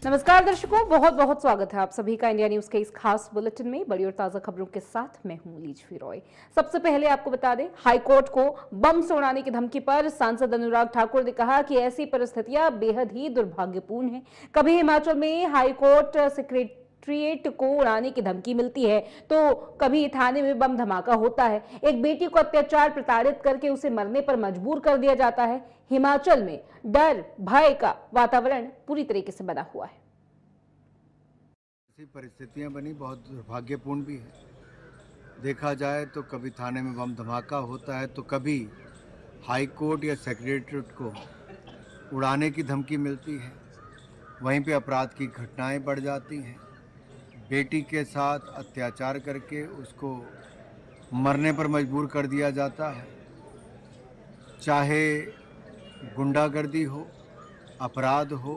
नमस्कार दर्शकों, बहुत बहुत स्वागत है आप सभी का इंडिया न्यूज के इस खास बुलेटिन में। बड़ी और ताजा खबरों के साथ मैं हूं लीजवी रॉय। सबसे पहले आपको बता दें, हाईकोर्ट को बम से उड़ाने की धमकी पर सांसद अनुराग ठाकुर ने कहा कि ऐसी परिस्थितियां बेहद ही दुर्भाग्यपूर्ण हैं। कभी हिमाचल में हाईकोर्ट सेक्रेटरिएट को उड़ाने की धमकी मिलती है तो कभी थाने में बम धमाका होता है। एक बेटी को अत्याचार प्रताड़ित करके उसे मरने पर मजबूर कर दिया जाता है। हिमाचल में डर भय का वातावरण पूरी तरीके से बना हुआ है। ऐसी परिस्थितियां बनी बहुत दुर्भाग्यपूर्ण भी है। देखा जाए तो कभी थाने में बम धमाका होता है तो कभी हाई कोर्ट या सेक्रेटरीट को उड़ाने की धमकी मिलती है। वहीं पे अपराध की घटनाएं बढ़ जाती हैं। बेटी के साथ अत्याचार करके उसको मरने पर मजबूर कर दिया जाता है। चाहे गुंडागर्दी हो, अपराध हो,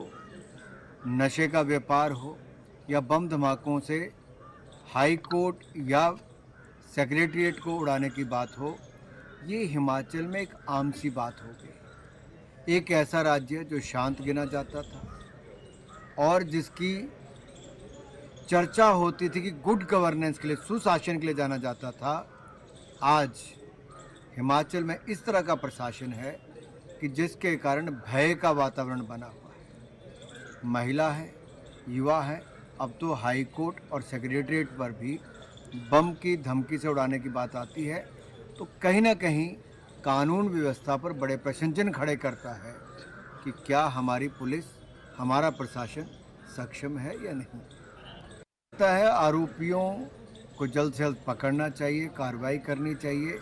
नशे का व्यापार हो या बम धमाकों से हाई कोर्ट या सेक्रेटरीट को उड़ाने की बात हो, ये हिमाचल में एक आम सी बात हो गई। एक ऐसा राज्य जो शांत गिना जाता था और जिसकी चर्चा होती थी कि गुड गवर्नेंस के लिए, सुशासन के लिए जाना जाता था, आज हिमाचल में इस तरह का प्रशासन है कि जिसके कारण भय का वातावरण बना हुआ है। महिला है, युवा है, अब तो हाई कोर्ट और सेक्रेटरीट पर भी बम की धमकी से उड़ाने की बात आती है तो कहीं ना कहीं कानून व्यवस्था पर बड़े प्रश्न चिन्ह खड़े करता है कि क्या हमारी पुलिस, हमारा प्रशासन सक्षम है या नहीं। लगता है आरोपियों को जल्द से जल्द पकड़ना चाहिए, कार्रवाई करनी चाहिए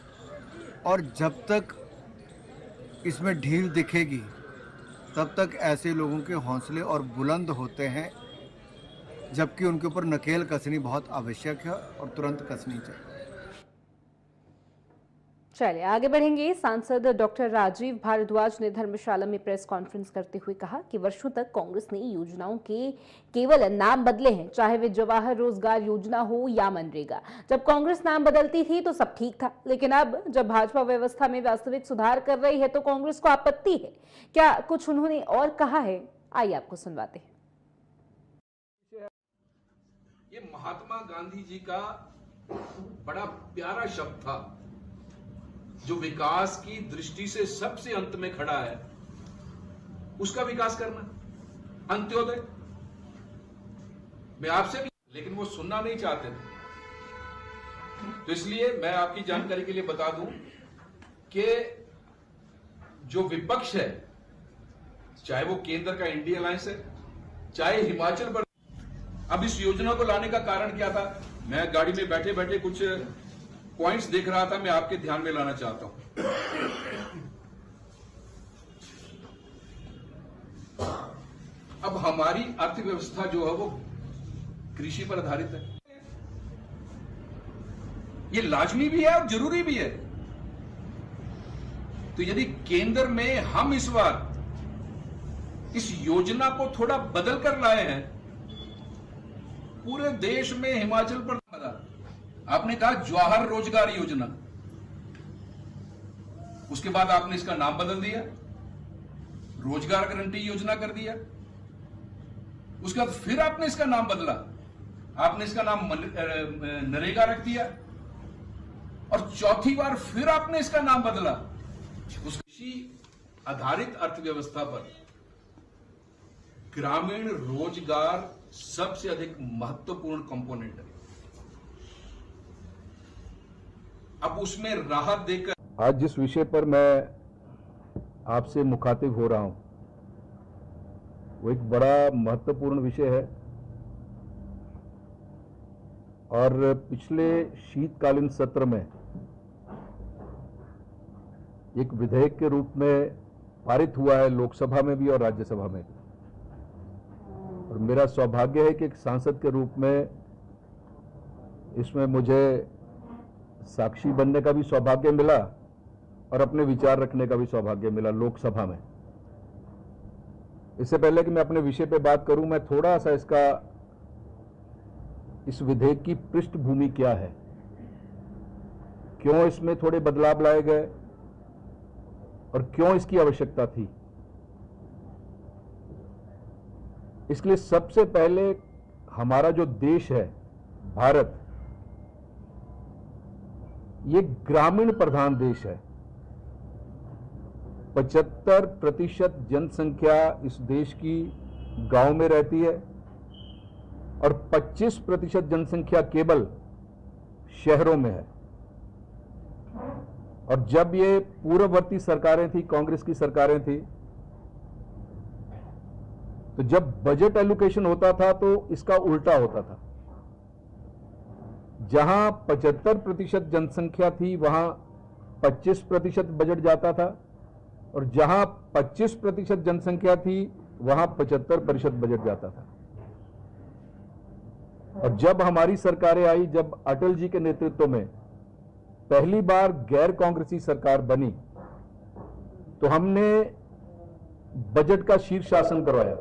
और जब तक इसमें ढील दिखेगी तब तक ऐसे लोगों के हौसले और बुलंद होते हैं, जबकि उनके ऊपर नकेल कसनी बहुत आवश्यक है और तुरंत कसनी चाहिए। चलिए आगे बढ़ेंगे। सांसद डॉक्टर राजीव भारद्वाज ने धर्मशाला में प्रेस कॉन्फ्रेंस करते हुए कहा कि वर्षों तक कांग्रेस ने योजनाओं के केवल नाम बदले हैं, चाहे वे जवाहर रोजगार योजना हो या मनरेगा। जब कांग्रेस नाम बदलती थी तो सब ठीक था, लेकिन अब जब भाजपा व्यवस्था में वास्तविक सुधार कर रही है तो कांग्रेस को आपत्ति है। क्या कुछ उन्होंने और कहा है, आइए आपको सुनवाते हैं। ये महात्मा गांधी जी का बड़ा प्यारा शब्द था, जो विकास की दृष्टि से सबसे अंत में खड़ा है, उसका विकास करना, अंत्योदय। मैं आपसे भी, लेकिन वो सुनना नहीं चाहते थे। तो इसलिए मैं आपकी जानकारी के लिए बता दूं कि जो विपक्ष है, चाहे वो केंद्र का इंडिया अलायंस है, चाहे हिमाचल पर, अब इस योजना को लाने का कारण क्या था, मैं गाड़ी में बैठे बैठे कुछ पॉइंट्स देख रहा था, मैं आपके ध्यान में लाना चाहता हूं। अब हमारी अर्थव्यवस्था जो है वो कृषि पर आधारित है। ये लाजमी भी है और जरूरी भी है। तो यदि केंद्र में हम इस बार इस योजना को थोड़ा बदल कर लाए हैं, पूरे देश में हिमाचल पर आपने कहा जवाहर रोजगार योजना, उसके बाद आपने इसका नाम बदल दिया, रोजगार गारंटी योजना कर दिया। उसके बाद फिर आपने इसका नाम बदला, आपने इसका नाम नरेगा रख दिया, और चौथी बार फिर आपने इसका नाम बदला। उस कृषि आधारित अर्थव्यवस्था पर ग्रामीण रोजगार सबसे अधिक महत्वपूर्ण कंपोनेंट है। अब उसमें राहत देकर आज जिस विषय पर मैं आपसे मुखातिब हो रहा हूं, वो एक बड़ा महत्वपूर्ण विषय है और पिछले शीतकालीन सत्र में एक विधेयक के रूप में पारित हुआ है, लोकसभा में भी और राज्यसभा में भी। और मेरा सौभाग्य है कि एक सांसद के रूप में इसमें मुझे साक्षी बनने का भी सौभाग्य मिला और अपने विचार रखने का भी सौभाग्य मिला लोकसभा में। इससे पहले कि मैं अपने विषय पे बात करूं, मैं थोड़ा सा इस विधेयक की पृष्ठभूमि क्या है, क्यों इसमें थोड़े बदलाव लाए गए और क्यों इसकी आवश्यकता थी। इसलिए सबसे पहले हमारा जो देश है भारत, ये ग्रामीण प्रधान देश है। 75% जनसंख्या इस देश की गांव में रहती है और 25% जनसंख्या केवल शहरों में है। और जब ये पूर्ववर्ती सरकारें थी, कांग्रेस की सरकारें थी, तो जब बजट एलोकेशन होता था तो इसका उल्टा होता था। जहां 75% जनसंख्या थी वहां 25% बजट जाता था और जहां 25% जनसंख्या थी वहां 75% बजट जाता था। और जब हमारी सरकारें आई, जब अटल जी के नेतृत्व में पहली बार गैर कांग्रेसी सरकार बनी, तो हमने बजट का शीर्षासन करवाया।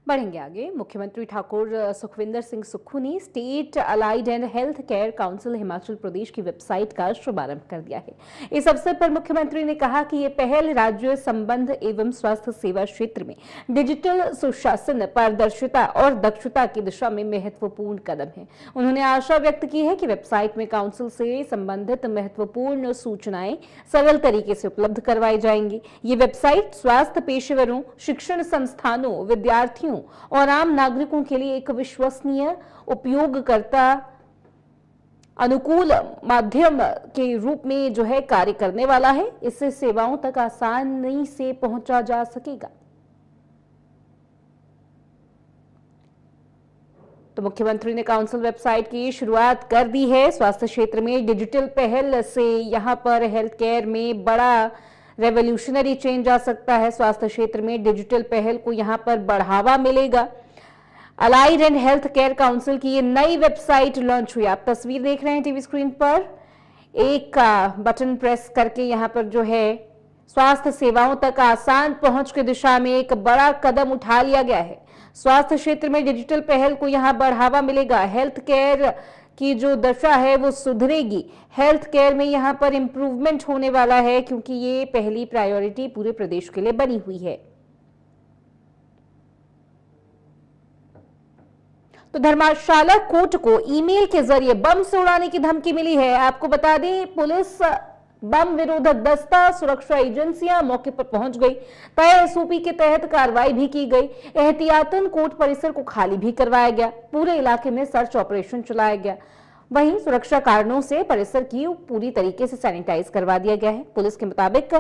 बढ़ेंगे आगे। मुख्यमंत्री ठाकुर सुखविंदर सिंह सुक्खू ने state allied and health care council Himachal Pradesh की वेबसाइट का शुभारंभ कर दिया है। इस अवसर पर मुख्यमंत्री ने कहा कि ये पहल राज्य संबंध एवं स्वास्थ्य सेवा क्षेत्र में डिजिटल सुशासन, पारदर्शिता और दक्षता की दिशा में महत्वपूर्ण कदम है। उन्होंने आशा व्यक्त की है कि वेबसाइट में काउंसिल से संबंधित महत्वपूर्ण सूचनाएं सरल तरीके से उपलब्ध करवाई जाएंगी। ये वेबसाइट स्वास्थ्य पेशेवरों, शिक्षण संस्थानों, विद्यार्थियों और आम नागरिकों के लिए एक विश्वसनीय, उपयोगकर्ता अनुकूल माध्यम के रूप में जो है कार्य करने वाला है। इससे सेवाओं तक आसानी से पहुंचा जा सकेगा। तो मुख्यमंत्री ने काउंसिल वेबसाइट की शुरुआत कर दी है। स्वास्थ्य क्षेत्र में डिजिटल पहल से यहां पर हेल्थ केयर में बड़ा रेवोल्यूशनरी चेंज आ सकता है। स्वास्थ्य क्षेत्र में डिजिटल पहल को यहां पर बढ़ावा मिलेगा। Allied and health care council की ये नई वेबसाइट लॉन्च हुई। आप तस्वीर देख रहे हैं टीवी स्क्रीन पर। एक बटन प्रेस करके यहां पर जो है स्वास्थ्य सेवाओं तक आसान पहुंच की दिशा में एक बड़ा कदम उठा लिया गया है। स्वास्थ्य क्षेत्र में डिजिटल पहल को यहां बढ़ावा मिलेगा। हेल्थ केयर की जो दशा है वो सुधरेगी। हेल्थ केयर में यहां पर इंप्रूवमेंट होने वाला है, क्योंकि ये पहली प्रायोरिटी पूरे प्रदेश के लिए बनी हुई है। तो धर्मशाला कोर्ट को ईमेल के जरिए बम से उड़ाने की धमकी मिली है। आपको बता दें, पुलिस, बम विरोधक दस्ता, सुरक्षा एजेंसियां मौके पर पहुंच गई। तय एसओपी के तहत कार्रवाई भी की गई। एहतियातन कोर्ट परिसर को खाली भी करवाया गया। पूरे इलाके में सर्च ऑपरेशन चलाया गया। वहीं सुरक्षा कारणों से परिसर की पूरी तरीके से सैनिटाइज करवा दिया गया है। पुलिस के मुताबिक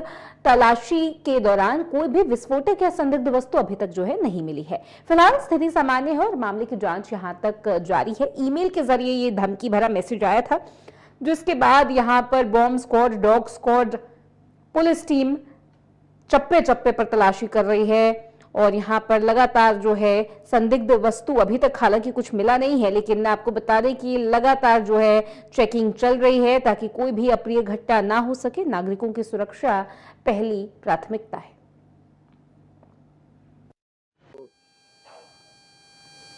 तलाशी के दौरान कोई भी विस्फोटक या संदिग्ध वस्तु अभी तक जो है नहीं मिली है। फिलहाल स्थिति सामान्य है और मामले की जांच यहां तक जारी है। ईमेल के जरिए ये धमकी भरा मैसेज आया था, जिसके बाद यहां पर bomb squad, dog squad, police team चप्पे चप्पे पर तलाशी कर रही है। और यहां पर लगातार जो है संदिग्ध वस्तु अभी तक हालांकि कुछ मिला नहीं है, लेकिन मैं आपको बता दें कि लगातार जो है चेकिंग चल रही है ताकि कोई भी अप्रिय घटना ना हो सके। नागरिकों की सुरक्षा पहली प्राथमिकता है।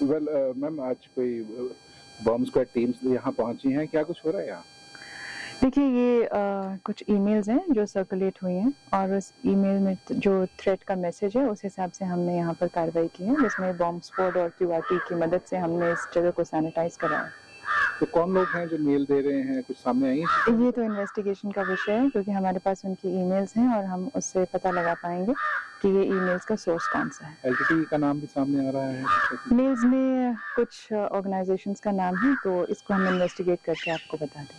मैम, आज कोई बॉम्ब स्क्वाड टीम्स यहाँ पहुंची हैं, क्या कुछ हो रहा है यहाँ? देखिए, ये कुछ ईमेल्स हैं जो सर्कुलेट हुई हैं और उस ईमेल में जो थ्रेट का मैसेज है उस हिसाब से हमने यहाँ पर कार्रवाई की है, जिसमें बॉम्ब स्क्वाड और क्यूआरटी की मदद से हमने इस जगह को सैनिटाइज कराया। तो कौन लोग हैं जो मेल दे रहे हैं, कुछ सामने आई है? ये तो इन्वेस्टिगेशन का विषय है, क्योंकि हमारे पास उनकी ईमेल्स हैं और हम उससे पता लगा पाएंगे कि ये ईमेल्स का सोर्स कौन सा है। एलटीटी का नाम भी सामने आ रहा है। मेल्स में कुछ ऑर्गेनाइजेशंस का नाम है, तो इसको हम इन्वेस्टिगेट करके आपको बता दें।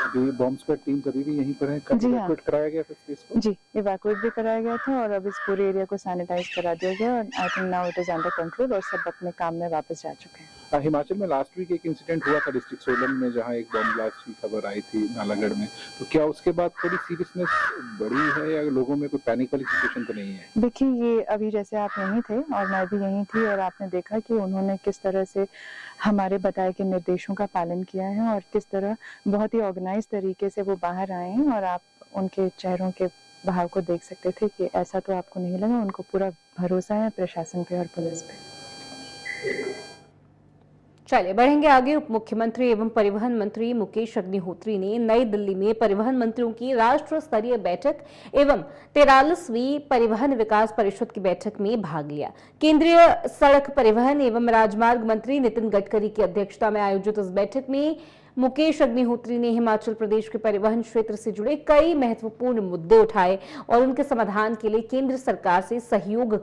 अभी बॉम्ब स्क्वाड टीम्स अभी भी यहीं पर हैं? जी हाँ। इवैक्यूएट कराया गया था स्पेस को? जी, इवैक्यूएट भी कराया गया था और अब इस पूरे एरिया को सैनिटाइज करा दिया गया और I think now it is under control और सब अपने काम में वापस जा चुके हैं। हिमाचल में लास्ट वीक एक इंसिडेंट हुआ था डिस्ट्रिक्ट सोलन में, जहां एक बॉम्ब ब्लास्ट की खबर आई थी नालागढ़ में। तो क्या उसके बाद थोड़ी सीरियसनेस बढ़ी है या लोगों में कोई पैनिक वाली सिचुएशन तो नहीं है? देखिए, ये अभी जैसे आप यहीं थे और मैं भी यहीं थी और आपने देखा कि उन्होंने किस तरह से हमारे बताए के निर्देशों का पालन किया है और किस तरह बहुत ही ऑर्गेनाइज तरीके से वो बाहर आए हैं और आप उनके चेहरों के भाव को देख सकते थे कि ऐसा तो आपको नहीं लगा। उनको पूरा भरोसा है प्रशासन पे और पुलिस पे। चलिए बढ़ेंगे आगे। उप मुख्यमंत्री एवं परिवहन मंत्री मुकेश अग्निहोत्री ने नई दिल्ली में परिवहन मंत्रियों की राष्ट्र स्तरीय बैठक एवं 43वीं परिवहन विकास परिषद की बैठक में भाग लिया। केंद्रीय सड़क परिवहन एवं राजमार्ग मंत्री नितिन गडकरी की अध्यक्षता में आयोजित इस बैठक में मुकेश अग्निहोत्री ने हिमाचल प्रदेश के परिवहन क्षेत्र से जुड़े कई महत्वपूर्ण मुद्दे उठाए और उनके समाधान के लिए केंद्र सरकार से सहयोग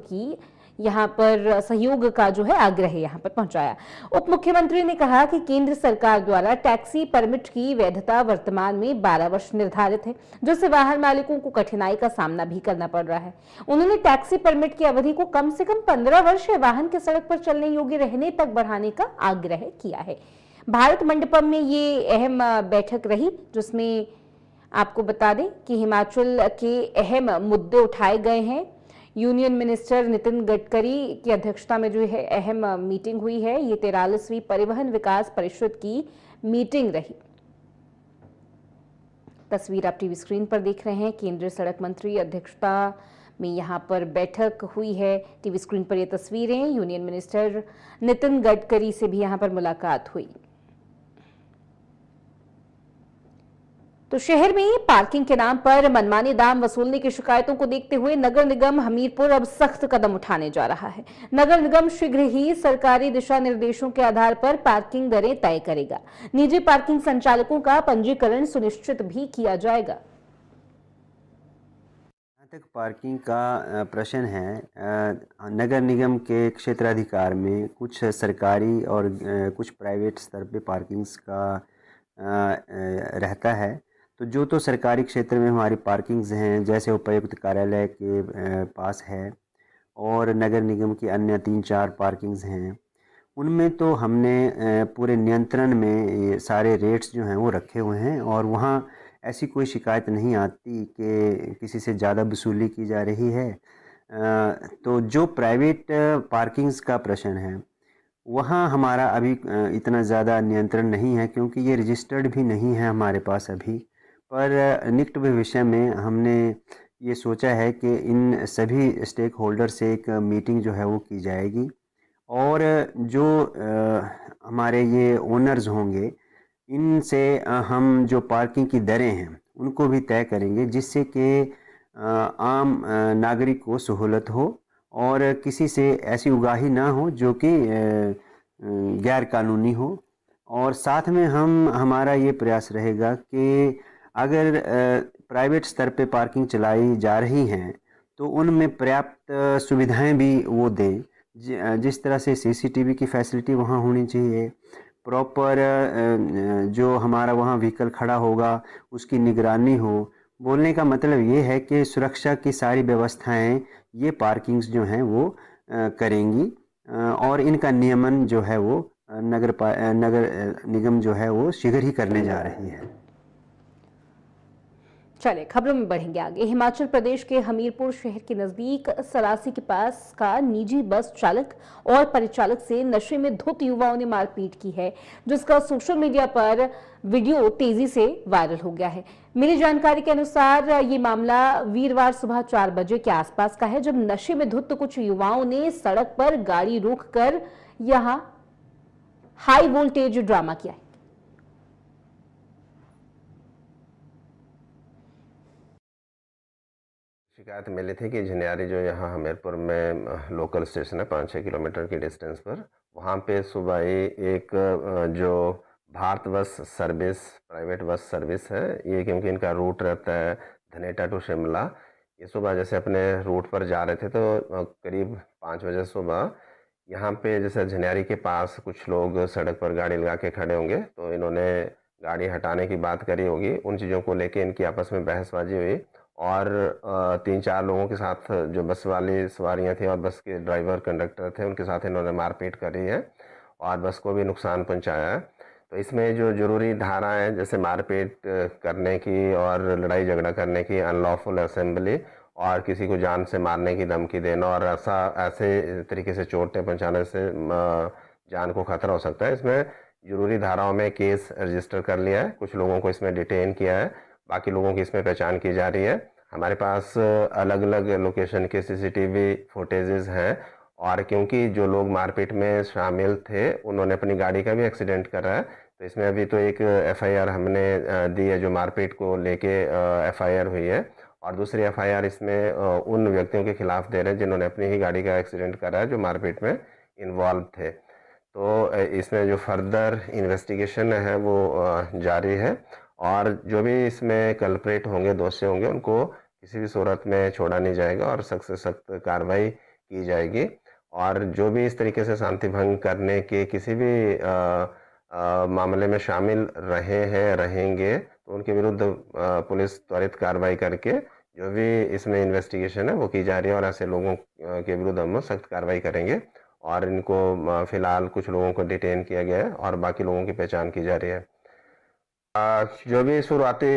का जो है आग्रह यहाँ पर पहुंचाया। उप मुख्यमंत्री ने कहा कि केंद्र सरकार द्वारा टैक्सी परमिट की वैधता वर्तमान में 12 वर्ष निर्धारित है, जिससे वाहन मालिकों को कठिनाई का सामना भी करना पड़ रहा है। उन्होंने टैक्सी परमिट की अवधि को कम से कम 15 वर्ष या वाहन के सड़क पर चलने योग्य रहने तक बढ़ाने का आग्रह किया है। भारत मंडपम में ये अहम बैठक रही, जिसमें आपको बता दें कि हिमाचल के अहम मुद्दे उठाए गए हैं। यूनियन मिनिस्टर नितिन गडकरी की अध्यक्षता में जो है अहम मीटिंग हुई है। ये 43वीं परिवहन विकास परिषद की मीटिंग रही। तस्वीर आप टीवी स्क्रीन पर देख रहे हैं। केंद्रीय सड़क मंत्री अध्यक्षता में यहां पर बैठक हुई है। टीवी स्क्रीन पर ये तस्वीरें। यूनियन मिनिस्टर नितिन गडकरी से भी यहां पर मुलाकात हुई। तो शहर में पार्किंग के नाम पर मनमाने दाम वसूलने की शिकायतों को देखते हुए नगर निगम हमीरपुर अब सख्त कदम उठाने जा रहा है। नगर निगम शीघ्र ही सरकारी दिशा निर्देशों के आधार पर पार्किंग दरें तय करेगा। निजी पार्किंग संचालकों का पंजीकरण सुनिश्चित भी किया जाएगा। जहाँ तक पार्किंग का प्रश्न है, नगर निगम के क्षेत्राधिकार में कुछ सरकारी और कुछ प्राइवेट स्तर पे पार्किंग्स का रहता है। तो सरकारी क्षेत्र में हमारी पार्किंग्स हैं, जैसे उपायुक्त कार्यालय के पास है और नगर निगम की अन्य 3-4 पार्किंग्स हैं, उनमें तो हमने पूरे नियंत्रण में ये सारे रेट्स जो हैं वो रखे हुए हैं और वहाँ ऐसी कोई शिकायत नहीं आती कि किसी से ज़्यादा वसूली की जा रही है। तो जो प्राइवेट पार्किंग्स का प्रश्न है, वहाँ हमारा अभी इतना ज़्यादा नियंत्रण नहीं है, क्योंकि ये रजिस्टर्ड भी नहीं है हमारे पास अभी। पर निकट भविष्य में हमने ये सोचा है कि इन सभी स्टेक होल्डर से एक मीटिंग जो है वो की जाएगी और जो हमारे ये ओनर्स होंगे, इनसे हम जो पार्किंग की दरें हैं उनको भी तय करेंगे, जिससे कि आम नागरिक को सहूलत हो और किसी से ऐसी उगाही ना हो जो कि गैर कानूनी हो। और साथ में हमारा ये प्रयास रहेगा कि अगर प्राइवेट स्तर पे पार्किंग चलाई जा रही हैं तो उनमें पर्याप्त सुविधाएं भी वो दें, जिस तरह से सीसीटीवी की फैसिलिटी वहाँ होनी चाहिए, प्रॉपर जो हमारा वहाँ व्हीकल खड़ा होगा उसकी निगरानी हो। बोलने का मतलब ये है कि सुरक्षा की सारी व्यवस्थाएं ये पार्किंग्स जो हैं वो करेंगी और इनका नियमन जो है वो नगर निगम जो है वो शीघ्र ही करने जा रही है। चलिए खबरों में बढ़ेंगे आगे। हिमाचल प्रदेश के हमीरपुर शहर के नजदीक सरासी के पास का निजी बस चालक और परिचालक से नशे में धुत युवाओं ने मारपीट की है, जिसका सोशल मीडिया पर वीडियो तेजी से वायरल हो गया है। मिली जानकारी के अनुसार ये मामला वीरवार सुबह 4 बजे के आसपास का है, जब नशे में धुत कुछ युवाओं ने सड़क पर गाड़ी रोककर यहां हाई वोल्टेज ड्रामा किया है। शिकायत मिली थी कि झनियारी जो यहाँ हमीरपुर में लोकल स्टेशन है 5-6 किलोमीटर की डिस्टेंस पर, वहाँ पे सुबह ही एक जो Bharat bus service private bus service है, ये क्योंकि इनका रूट रहता है धनेटा टू शिमला, ये सुबह जैसे अपने रूट पर जा रहे थे तो करीब 5 बजे सुबह यहाँ पे जैसे झनियारी के पास कुछ लोग सड़क पर गाड़ी लगा के खड़े होंगे, तो इन्होंने गाड़ी हटाने की बात करी होगी। उन चीज़ों को लेके इनकी आपस में बहसबाजी हुई और 3-4 लोगों के साथ जो बस वाली सवारियां थी और बस के ड्राइवर कंडक्टर थे, उनके साथ इन्होंने मारपीट करी है और बस को भी नुकसान पहुंचाया है। तो इसमें जो जरूरी धाराएं जैसे मारपीट करने की और लड़ाई झगड़ा करने की, अनलॉफुल असेंबली और किसी को जान से मारने की धमकी देना और ऐसे तरीके से चोटें पहुँचाने से जान को खतरा हो सकता है, इसमें जरूरी धाराओं में केस रजिस्टर कर लिया है। कुछ लोगों को इसमें डिटेन किया है, बाकी लोगों की इसमें पहचान की जा रही है। हमारे पास अलग अलग लोकेशन के सीसीटीवी फुटेजेस हैं और क्योंकि जो लोग मारपीट में शामिल थे उन्होंने अपनी गाड़ी का भी एक्सीडेंट करा है, तो इसमें अभी तो एक एफआईआर हमने दी है जो मारपीट को लेके एफआईआर हुई है, और दूसरी एफआईआर इसमें उन व्यक्तियों के खिलाफ दे रहे हैं जिन्होंने अपनी ही गाड़ी का एक्सीडेंट करा है जो मारपीट में इन्वॉल्व थे। तो इसमें जो फर्दर इन्वेस्टिगेशन है वो जारी है, और जो भी इसमें कल्प्रेट होंगे, दोषी होंगे, उनको किसी भी सूरत में छोड़ा नहीं जाएगा और सख्त से सख्त कार्रवाई की जाएगी। और जो भी इस तरीके से शांति भंग करने के किसी भी मामले में शामिल रहे हैं, रहेंगे, तो उनके विरुद्ध पुलिस त्वरित कार्रवाई करके जो भी इसमें इन्वेस्टिगेशन है वो की जा रही है, और ऐसे लोगों के विरुद्ध हम सख्त कार्रवाई करेंगे। और इनको फिलहाल कुछ लोगों को डिटेन किया गया है और बाकी लोगों की पहचान की जा रही है। जो भी शुरुआती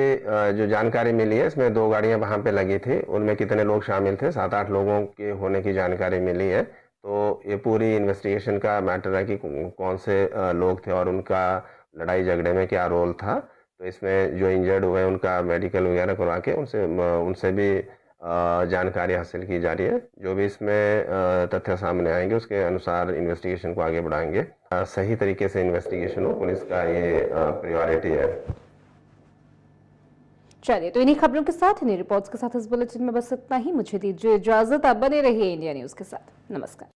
जो जानकारी मिली है, इसमें 2 गाड़ियां वहां पे लगी थी, उनमें कितने लोग शामिल थे, 7-8 लोगों के होने की जानकारी मिली है। तो ये पूरी इन्वेस्टिगेशन का मैटर है कि कौन से लोग थे और उनका लड़ाई झगड़े में क्या रोल था। तो इसमें जो इंजर्ड हुए उनका मेडिकल वगैरह करवा के उनसे भी जानकारी हासिल की जा रही है। जो भी इसमें तथ्य सामने आएंगे उसके अनुसार इन्वेस्टिगेशन को आगे बढ़ाएंगे। सही तरीके से इन्वेस्टिगेशन हो, पुलिस का ये प्रायोरिटी है। चलिए, तो इन्हीं खबरों के साथ, इन्हीं रिपोर्ट्स के साथ इस बुलेटिन में बस इतना ही। मुझे दीजिए इजाजत, आप बने रहिए इंडिया न्यूज के साथ। नमस्कार।